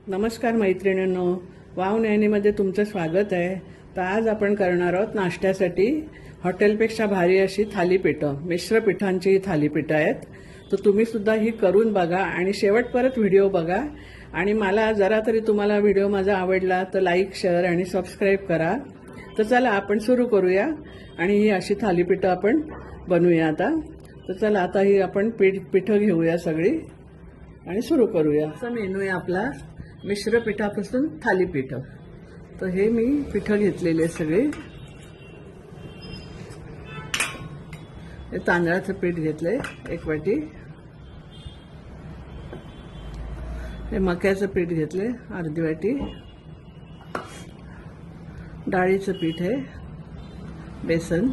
नमस्कार मैत्रिणींनो, वाव नेहमीमध्ये तुमचं स्वागत आहे. तर आज आपण करणार आहोत नाश्त्यासाठी हॉटेलपेक्षा भारी अशी थालीपीठं. मिश्र पिठांची ही थालीपीठं आहेत. तर तुम्ही सुद्धा ही करून बघा आणि शेवटपर्यंत व्हिडिओ बघा. आणि मला जरा तरी तुम्हाला व्हिडिओ माझा आवडला तर लाईक, शेअर आणि सबस्क्राईब करा. तर चला आपण सुरू करूया आणि ही अशी थालीपीठं आपण बनवूया आता. तर चला आता ही आपण पिठं घेऊया सगळी आणि सुरू करूया. असा मेनू आहे आपला, मिश्र पिठापासून थालीपीठं. तर हे मी पिठं घेतलेले सगळे. हे तांदळाचं पीठ घेतलंय 1 वाटी. हे मक्याचं पीठ घेतले अर्धी वाटी. डाळीचं पीठ आहे, बेसन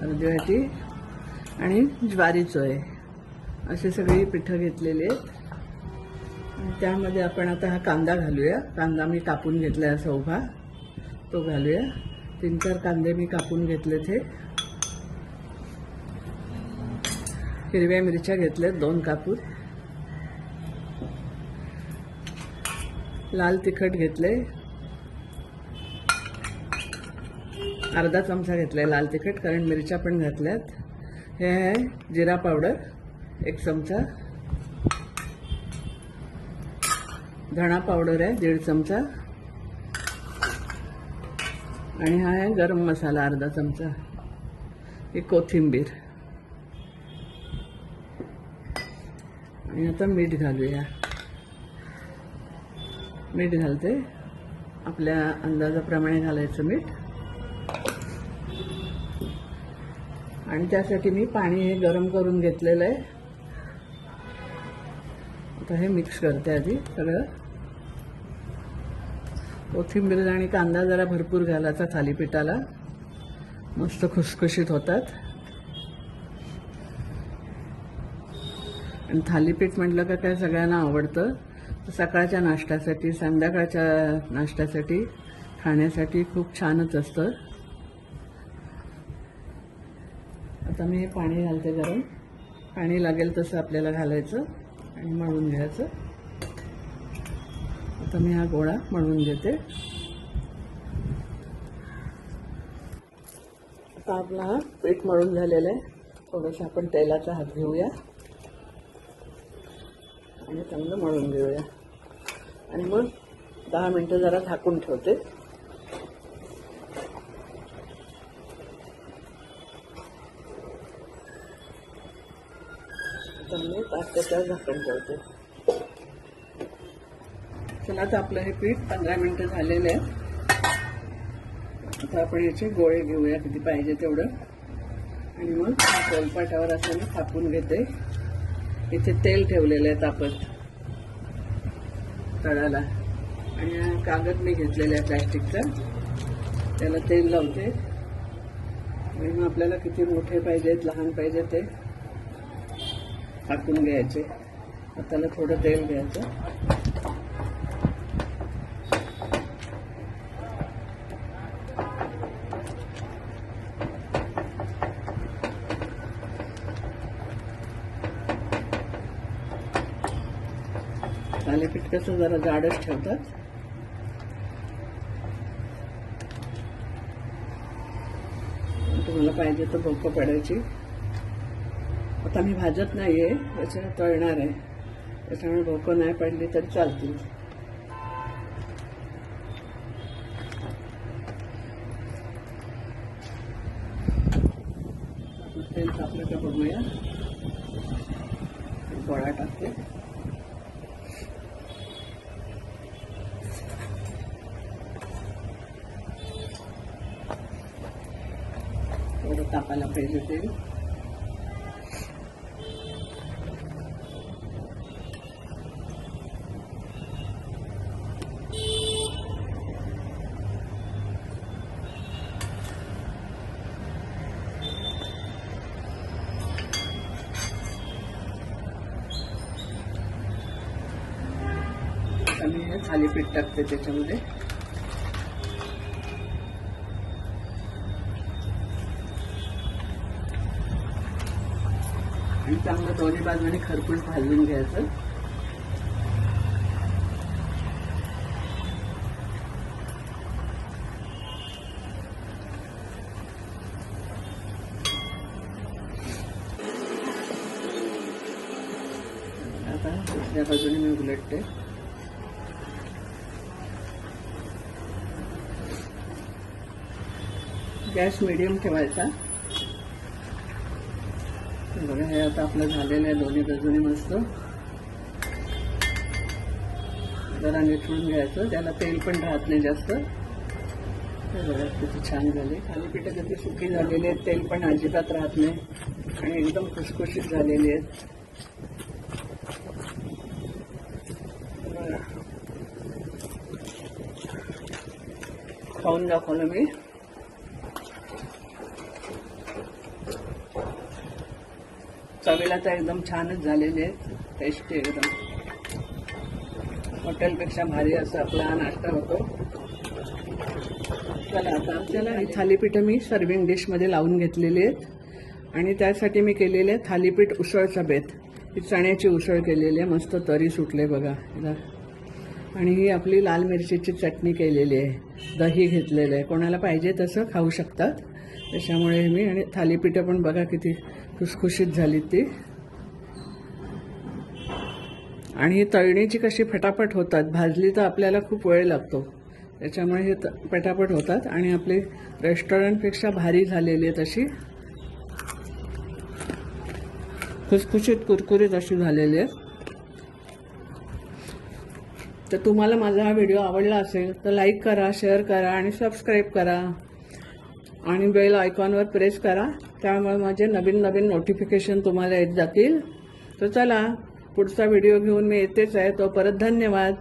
अर्धी वाटी आणि ज्वारीचं आहे. अशी सगळी पिठं घेतलेली आहेत. आणि त्यामध्ये आपण आता हा कांदा घालूया. कांदा मी कापून घेतलाय असा उभा, तो घालूया. 3-4 कांदे मी कापून घेतले. ते हिरव्या मिरच्या घेतल्यात 2 कापून. लाल तिखट घेतले अर्धा चमचा घेतलाय लाल तिखट, कारण मिरच्या पण घातल्यात. हे आहे जिरा पावडर 1 चमचा. धणा पावडर आहे 1.5 चमचा. आणि हा आहे गरम मसाला अर्धा चमचा. ही कोथिंबीर. आणि आता मीठ घालूया. मीठ घालते, आपल्या अंदाजाप्रमाणे घालायचं मीठ. आणि त्यासाठी मी पाणी हे गरम करून घेतलेलं आहे. आता हे मिक्स करते आधी सगळं. कोथिंबीर आणि कांदा जरा भरपूर घालायचा थालीपीठाला, मस्त खुसखुशीत होतात. आणि थालीपीठ म्हटलं का काय सगळ्यांना आवडतं. सकाळच्या नाश्त्यासाठी, संध्याकाळच्या नाश्त्यासाठी, खाण्यासाठी खूप छानच असतं. आता मी हे पाणी घालते गरम. पाणी लागेल तसं आपल्याला घालायचं आणि मळून घ्यायचं. आता मी हा गोळा मळून घेते. आता आपला हा पीठ मळून झालेला आहे. थोडंसं आपण तेलाचा हात घेऊया आणि चांगलं मळून घेऊया. आणि मग 10 मिनटं जरा झाकून ठेवते. चांगलं 5 ते 6 झाकण ठेवते. चला आता आपलं हे पीठ 15 मिनटं झालेलं आहे. आता आपण याचे गोळे घेऊया किती पाहिजे तेवढं. आणि मग पोलपाटावर असं मी थापून घेते. इथे तेल ठेवलेलं आहे तापत तळाला. आणि हा कागद मी घेतलेला आहे प्लॅस्टिकचा, त्याला तेल लावते. आणि मग आपल्याला किती मोठे पाहिजेत लहान पाहिजे ते टाकून घ्यायचे. त्याला थोडं तेल घ्यायचं. थालीपीठ कसं जरा जाडच ठेवतात. तुम्हाला पाहिजे तर भोकं पडायची. आता मी भाजत नाहीये, याच्यावर तळणार आहे, त्याच्यामुळे भोकं नाही पडली तरी चालतील. तेल तापलं का बघूया. गोळा टाकते. थोडं तापायला पाहिजे तेल. आणि हे थालीपीठ टाकते त्याच्यामध्ये. आणि चांगलं दोन्ही बाजूने खरपूस भाजून घ्यायचं. बाजूने मी उलटते. गॅस मीडियम ठेवायचा. बघा हे आता आपलं झालेलं आहे दोन्ही बाजूने मस्त. जरा निथळून घ्यायचं, त्याला तेल पण राहत नाही जास्त. बघा किती छान झाले. थालीपीठ किती सुकी झालेली आहेत, तेल पण अजिबात राहत नाही आणि एकदम खुसखुशीत झालेली आहेत. खाऊन दाखवलं मी. चवीला तर एकदम छानच झालेले आहेत, टेस्टी एकदम. हॉटेलपेक्षा भारी असं आपला हा नाश्ता होतो. चला आता आपल्याला ही थालीपीठं मी सर्विंग डिशमध्ये लावून घेतलेली आहेत आणि त्यासाठी मी केलेले आहे थालीपीठ उसळचा बेत. ही चण्याची उसळ केलेली आहे, मस्त तरी सुटले बघा. आणि ही आपली लाल मिरचीची चटणी केलेली आहे, दही घेतलेलं आहे. कोणाला पाहिजे तसं खाऊ शकतात. त्याच्यामुळे मी आणि थालीपीठं पण बघा किती खुसखुशीत झाली ती. आणि ही तळणीची कशी फटाफट होतात, भाजली तर आपल्याला खूप वेळ लागतो. त्याच्यामुळे हे पटापट होतात आणि आपली रेस्टॉरंटपेक्षा भारी झालेली आहेत, अशी खुसखुशीत कुरकुरीत अशी झालेली आहे. तर तुम्हाला माझा हा व्हिडिओ आवडला असेल तर लाईक करा, शेअर करा आणि सबस्क्राईब करा आणि बेल आयकॉनवर प्रेस करा. त्यामुळे माझे नवीन नवीन नोटिफिकेशन तुम्हाला येत जातील. तर चला पुढचा व्हिडिओ घेऊन मी येतेच आहे. तो परत धन्यवाद.